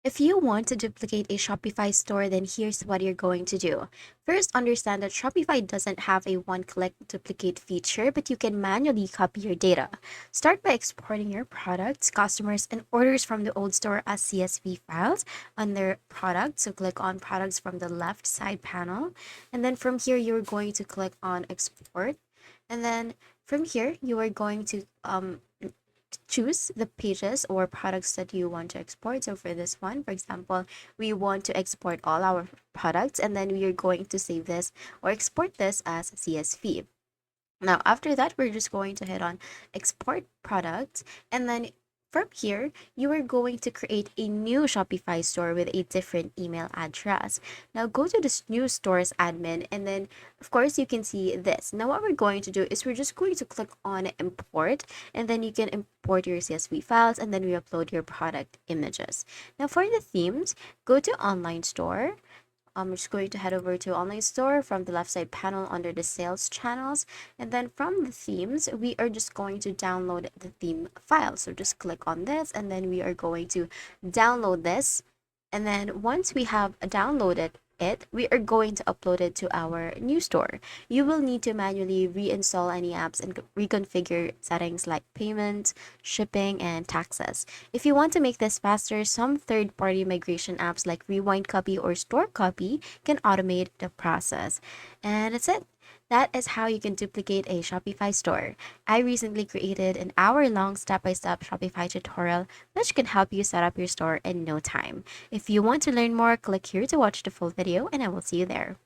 If you want to duplicate a Shopify store, then here's what you're going to do. First, understand that Shopify doesn't have a one-click duplicate feature, but you can manually copy your data. Start by exporting your products, customers, and orders from the old store as CSV files under products. So click on products from the left side panel. And then from here, you're going to click on export. And then from here, you are going to choose the pages or products that you want to export. So for this one, for example, we want to export all our products, and then we are going to save this or export this as CSV. Now, after that, we're just going to hit on export product, and then from here, you are going to create a new Shopify store with a different email address. Now, go to this new stores admin, and then, of course, you can see this. Now, what we're going to do is we're just going to click on import, and then you can import your CSV files, and then we upload your product images. Now, for the themes, go to online store. I'm just going to head over to online store from the left side panel under the sales channels. And then from the themes, we are just going to download the theme file. So just click on this, and then we are going to download this. And then once we have downloaded it, we are going to upload it to our new store. You will need to manually reinstall any apps and reconfigure settings like payment, shipping, and taxes. If you want to make this faster, some third-party migration apps like Rewind Copy or Store Copy can automate the process. And that's it. That is how you can duplicate a Shopify store. I recently created an hour-long step-by-step Shopify tutorial which can help you set up your store in no time. If you want to learn more, click here to watch the full video, and I will see you there.